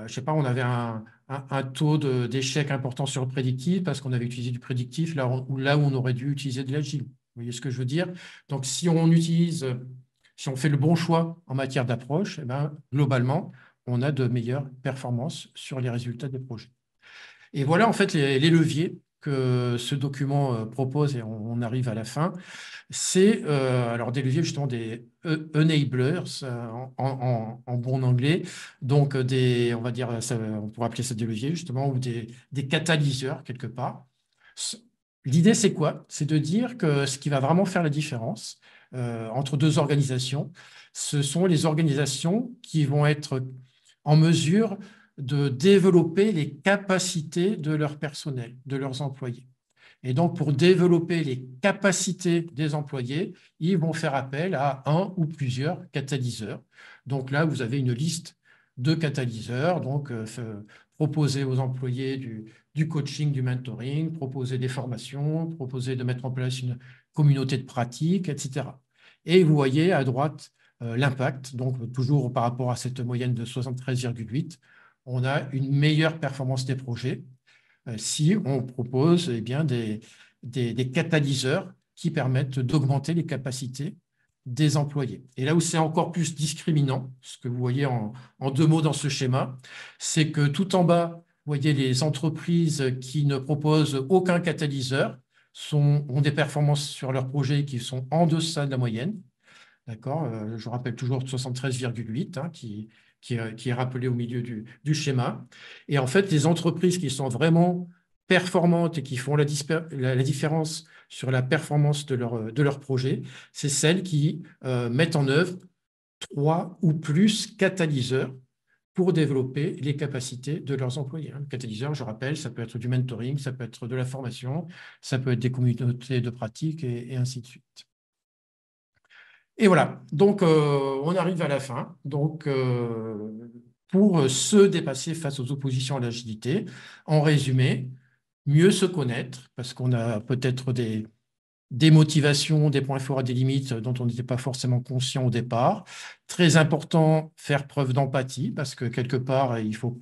sais pas, on avait un taux d'échec important sur le prédictif parce qu'on avait utilisé du prédictif là où on aurait dû utiliser de l'agile. Vous voyez ce que je veux dire? Donc, si on fait le bon choix en matière d'approche, eh ben, globalement, on a de meilleures performances sur les résultats des projets. Et voilà en fait les leviers que ce document propose, et on arrive à la fin, c'est alors des leviers justement des enablers en bon anglais, donc on va dire, on pourrait appeler ça des leviers justement, ou des catalyseurs quelque part. L'idée, c'est quoi? C'est de dire que ce qui va vraiment faire la différence entre deux organisations, ce sont les organisations qui vont être en mesure de développer les capacités de leur personnel, de leurs employés. Et donc, pour développer les capacités des employés, ils vont faire appel à un ou plusieurs catalyseurs. Donc là, vous avez une liste de catalyseurs, donc proposer aux employés du coaching, du mentoring, proposer des formations, proposer de mettre en place une communauté de pratique, etc. Et vous voyez à droite l'impact, donc toujours par rapport à cette moyenne de 73,8, on a une meilleure performance des projets si on propose eh bien, des catalyseurs qui permettent d'augmenter les capacités des employés. Et là où c'est encore plus discriminant, ce que vous voyez en deux mots dans ce schéma, c'est que tout en bas, vous voyez les entreprises qui ne proposent aucun catalyseur ont des performances sur leurs projets qui sont en deçà de la moyenne. D'accord. Je rappelle toujours 73,8 hein, qui est rappelé au milieu du schéma. Et en fait, les entreprises qui sont vraiment performantes et qui font la différence sur la performance de leur projet, c'est celles qui mettent en œuvre trois ou plus catalyseurs pour développer les capacités de leurs employés. Le catalyseur, je rappelle, ça peut être du mentoring, ça peut être de la formation, ça peut être des communautés de pratique et ainsi de suite. Et voilà, donc on arrive à la fin. Donc, pour se dépasser face aux oppositions à l'agilité, en résumé, mieux se connaître, parce qu'on a peut-être des motivations, des points forts et des limites dont on n'était pas forcément conscient au départ. Très important, faire preuve d'empathie, parce que quelque part, il faut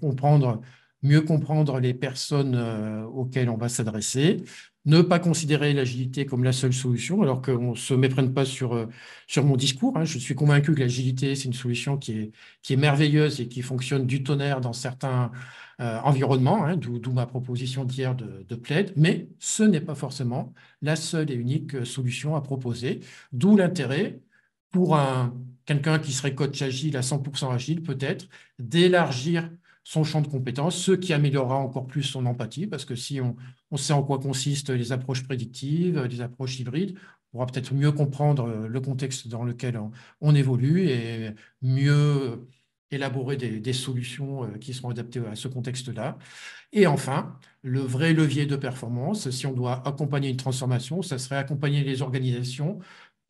mieux comprendre les personnes auxquelles on va s'adresser. Ne pas considérer l'agilité comme la seule solution, alors qu'on ne se méprenne pas sur mon discours. Hein. Je suis convaincu que l'agilité, c'est une solution qui est merveilleuse et qui fonctionne du tonnerre dans certains environnements, hein, d'où ma proposition d'hier de Plaid, mais ce n'est pas forcément la seule et unique solution à proposer, d'où l'intérêt pour quelqu'un qui serait coach agile à 100% agile, peut-être, d'élargir son champ de compétences, ce qui améliorera encore plus son empathie, parce que si on sait en quoi consistent les approches prédictives, les approches hybrides, on pourra peut-être mieux comprendre le contexte dans lequel on évolue et mieux élaborer des solutions qui seront adaptées à ce contexte-là. Et enfin, le vrai levier de performance, si on doit accompagner une transformation, ça serait accompagner les organisations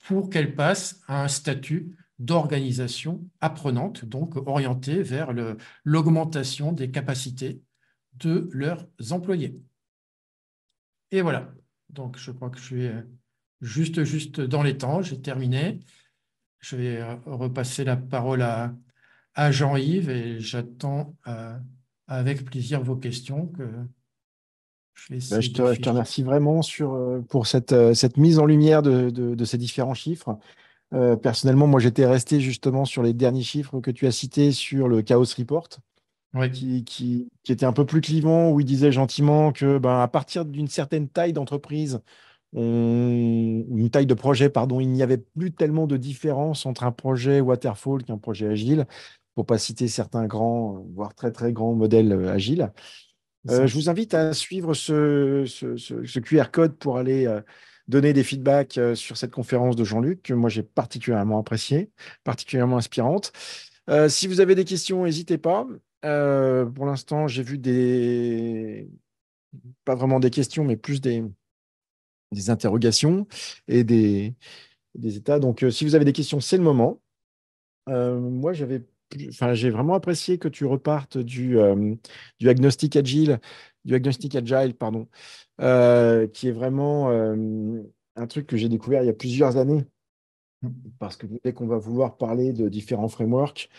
pour qu'elles passent à un statut d'organisation apprenante, donc orientée vers l'augmentation des capacités de leurs employés. Et voilà. Donc, je crois que je suis juste dans les temps. J'ai terminé. Je vais repasser la parole à Jean-Yves et j'attends avec plaisir vos questions que je vais Ben, essayer je te d'afficher. remercie vraiment pour cette mise en lumière de ces différents chiffres. Personnellement, moi, j'étais resté justement sur les derniers chiffres que tu as cités sur le Chaos Report, Oui, qui était un peu plus clivant, où il disait gentiment que ben, à partir d'une certaine taille d'entreprise, ou une taille de projet, pardon, il n'y avait plus tellement de différence entre un projet waterfall qu'un projet agile, pour pas citer certains grands, voire très très grands modèles agiles. c'est ça. Je vous invite à suivre ce QR code pour aller donner des feedbacks sur cette conférence de Jean-Luc, que moi j'ai particulièrement appréciée, particulièrement inspirante. Si vous avez des questions, n'hésitez pas. Pour l'instant, j'ai vu pas vraiment des questions, mais plus des interrogations et des états. Donc, si vous avez des questions, c'est le moment. Moi, enfin, j'ai vraiment apprécié que tu repartes du agnostic agile, pardon, qui est vraiment un truc que j'ai découvert il y a plusieurs années, parce que dès qu'on va vouloir parler de différents frameworks,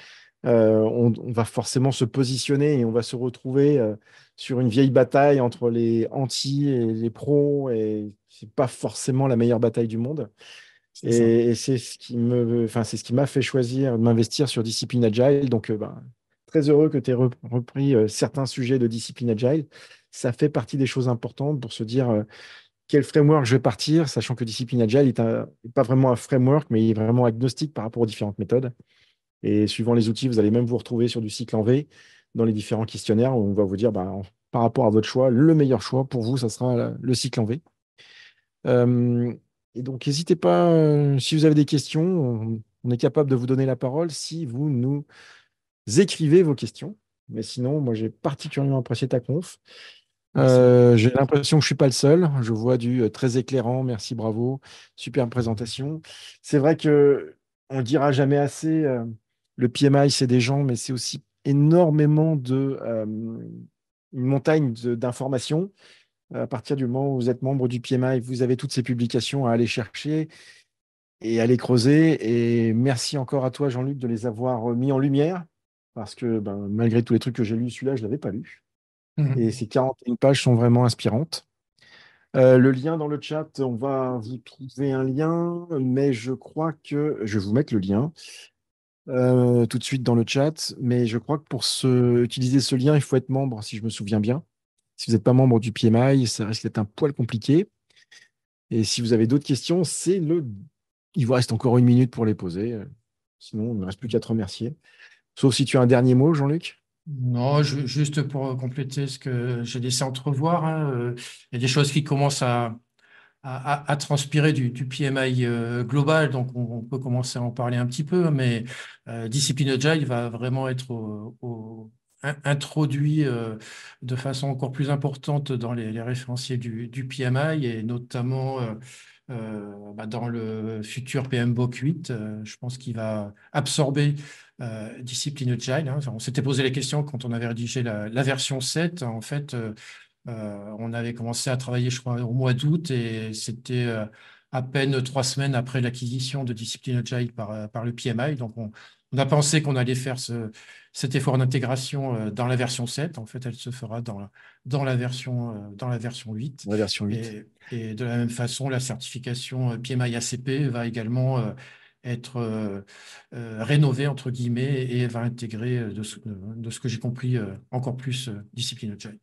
on va forcément se positionner et on va se retrouver sur une vieille bataille entre les anti et les pros, et c'est pas forcément la meilleure bataille du monde. C'est ça. Et c'est ce qui m'a fait choisir de m'investir sur Discipline Agile. Donc, ben, très heureux que tu aies repris certains sujets de discipline agile. Ça fait partie des choses importantes pour se dire quel framework je vais partir, sachant que discipline agile est pas vraiment un framework, mais il est vraiment agnostique par rapport aux différentes méthodes. Et suivant les outils, vous allez même vous retrouver sur du cycle en V dans les différents questionnaires où on va vous dire, par rapport à votre choix, le meilleur choix pour vous, ça sera le cycle en V. Euh, et donc, n'hésitez pas, si vous avez des questions, on est capable de vous donner la parole si vous nous écrivez vos questions. Mais sinon, moi, j'ai particulièrement apprécié ta conf. Merci beaucoup. J'ai l'impression que je ne suis pas le seul. Je vois du très éclairant. Merci, bravo. Super présentation. C'est vrai que on ne dira jamais assez. Le PMI, c'est des gens, mais c'est aussi énormément une montagne d'informations. À partir du moment où vous êtes membre du PMI, vous avez toutes ces publications à aller chercher et à les creuser. Et merci encore à toi, Jean-Luc, de les avoir mis en lumière. Parce que malgré tous les trucs que j'ai lus, celui-là, je ne l'avais pas lu. Et Mhm. ces 41 pages sont vraiment inspirantes. Le lien dans le chat, on va vous trouver un lien, mais je crois que je vais vous mettre le lien tout de suite dans le chat. Mais je crois que pour utiliser ce lien, il faut être membre, si je me souviens bien. Si vous n'êtes pas membre du PMI, ça risque d'être un poil compliqué. Et si vous avez d'autres questions, il vous reste encore une minute pour les poser. Sinon, il ne me reste plus qu'à te remercier. Sauf si tu as un dernier mot, Jean-Luc. Non, juste pour compléter ce que j'ai laissé entrevoir, hein, il y a des choses qui commencent à transpirer du PMI global, donc on peut commencer à en parler un petit peu, mais Discipline Agile va vraiment être introduit de façon encore plus importante dans les référentiels du PMI et notamment dans le futur PMBOK 8. Je pense qu'il va absorber Discipline Agile, hein. On s'était posé la question quand on avait rédigé la version 7. En fait, on avait commencé à travailler, je crois, au mois d'août et c'était à peine 3 semaines après l'acquisition de Discipline Agile par le PMI. Donc, on a pensé qu'on allait faire cet effort d'intégration dans la version 7. En fait, elle se fera dans la version 8. La version 8. Et de la même façon, la certification PMI ACP va également être rénovée, entre guillemets, et va intégrer, de ce que j'ai compris, encore plus Discipline Agile.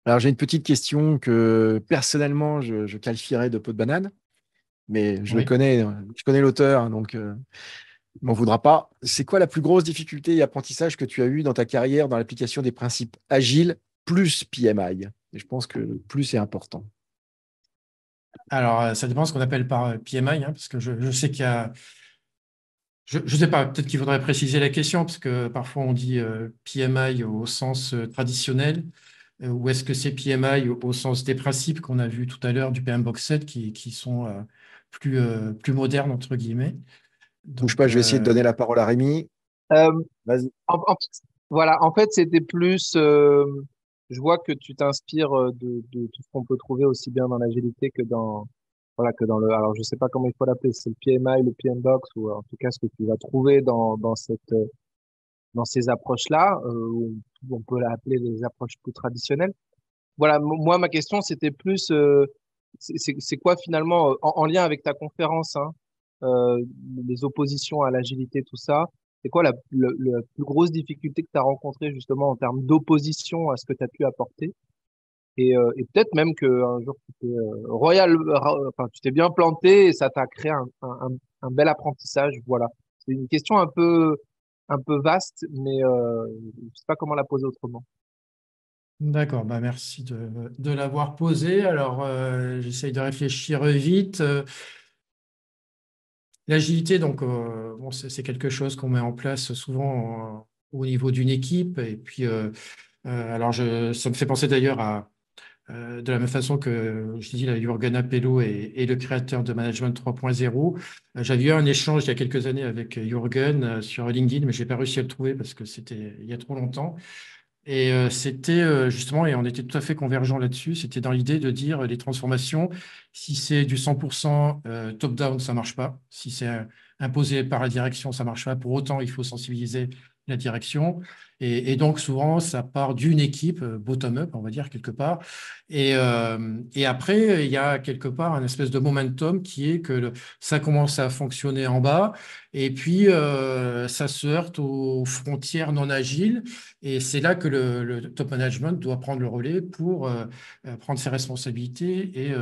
Alors, j'ai une petite question que personnellement, je qualifierais de peau de banane, mais Oui. je connais l'auteur, hein, donc il m'en voudra pas. C'est quoi la plus grosse difficulté et apprentissage que tu as eu dans ta carrière dans l'application des principes agiles plus PMI? Et je pense que le plus est important. Alors, ça dépend de ce qu'on appelle par PMI, hein, parce que je sais qu'il y a. Je ne sais pas, peut-être qu'il faudrait préciser la question, parce que parfois on dit PMI au sens traditionnel, ou est-ce que c'est PMI au sens des principes qu'on a vu tout à l'heure du PM Box 7 qui sont plus modernes, entre guillemets. Bouge Donc, pas, je vais essayer de donner la parole à Rémi. Euh, Vas-y. voilà, en fait, c'était plus. Je vois que tu t'inspires de tout ce qu'on peut trouver aussi bien dans l'agilité que voilà, que dans le. Alors, je sais pas comment il faut l'appeler, c'est le PMI, le PMBOK, ou en tout cas ce que tu vas trouver dans ces approches-là, ou on peut l'appeler les approches plus traditionnelles. Voilà, moi, ma question, c'était plus. C'est quoi finalement, en lien avec ta conférence, hein, euh, les oppositions à l'agilité, tout ça. C'est quoi la plus grosse difficulté que tu as rencontrée justement en termes d'opposition à ce que tu as pu apporter? Et peut-être même qu'un jour tu t'es enfin tu t'es bien planté et ça t'a créé un bel apprentissage. Voilà. C'est une question un peu vaste, mais je sais pas comment la poser autrement. d'accord, bah merci de l'avoir posé. Alors, j'essaye de réfléchir vite. L'agilité, donc, bon, c'est quelque chose qu'on met en place souvent au niveau d'une équipe. Et puis, alors, ça me fait penser d'ailleurs de la même façon que je dis, là, Jürgen Appelo est le créateur de Management 3.0. J'avais eu un échange il y a quelques années avec Jürgen sur LinkedIn, mais je n'ai pas réussi à le trouver parce que c'était il y a trop longtemps. Et c'était justement, et on était tout à fait convergents là-dessus, c'était dans l'idée de dire les transformations, si c'est du 100% top-down, ça ne marche pas. Si c'est imposé par la direction, ça ne marche pas. Pour autant, il faut sensibiliser la direction. Et donc, souvent, ça part d'une équipe, bottom-up, on va dire, quelque part. Et après, il y a quelque part un espèce de momentum qui est que ça commence à fonctionner en bas. Et puis, ça se heurte aux frontières non agiles. Et c'est là que le top management doit prendre le relais pour prendre ses responsabilités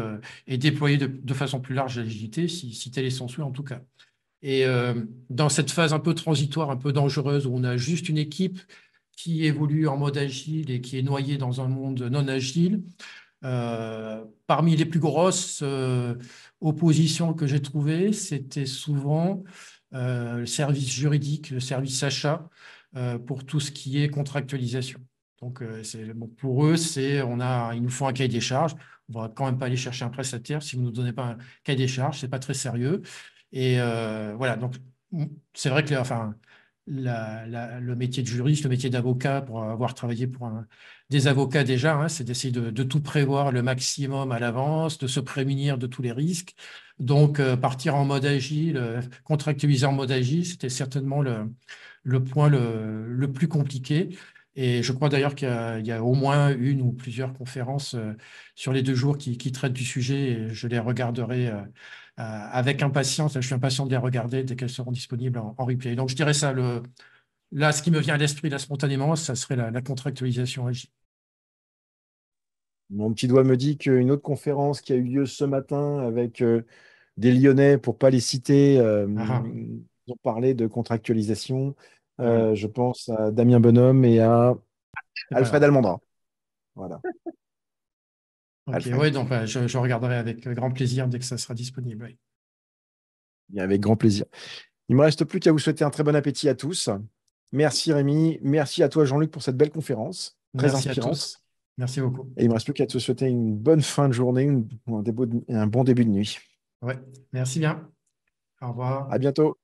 et déployer de façon plus large l'agilité, si tel est son souhait en tout cas. Et dans cette phase un peu transitoire, un peu dangereuse, où on a juste une équipe qui évolue en mode agile et qui est noyée dans un monde non agile, parmi les plus grosses oppositions que j'ai trouvées, c'était souvent le service juridique, le service achat, pour tout ce qui est contractualisation. Donc, bon, pour eux, il nous faut un cahier des charges. On ne va quand même pas aller chercher un prestataire si vous ne nous donnez pas un cahier des charges, ce n'est pas très sérieux. Et voilà, donc c'est vrai que enfin, le métier de juriste, le métier d'avocat, pour avoir travaillé pour des avocats déjà, hein, c'est d'essayer de tout prévoir le maximum à l'avance, de se prémunir de tous les risques. Donc, partir en mode agile, contractualiser en mode agile, c'était certainement le point le plus compliqué. Et je crois d'ailleurs qu'il y a au moins une ou plusieurs conférences sur les 2 jours qui traitent du sujet et je les regarderai avec impatience. Je suis impatient de les regarder dès qu'elles seront disponibles en replay. Donc, je dirais ça. Là, ce qui me vient à l'esprit, là, spontanément, ça serait la contractualisation agile. Mon petit doigt me dit qu'une autre conférence qui a eu lieu ce matin avec des Lyonnais, pour ne pas les citer, Ah, ils ont parlé de contractualisation. ah, voilà, Je pense à Damien Bonhomme et à c'est pas Alfred grave. Almandra. Voilà, Ok, Alfred. ouais, donc je regarderai avec grand plaisir dès que ça sera disponible. Oui. Bien, avec grand plaisir. Il ne me reste plus qu'à vous souhaiter un très bon appétit à tous. Merci Rémi, merci à toi Jean-Luc pour cette belle conférence, très Merci à inspirante. tous. Merci beaucoup. Et il ne me reste plus qu'à te souhaiter une bonne fin de journée, un bon début de nuit. Ouais, merci bien. Au À revoir. bientôt.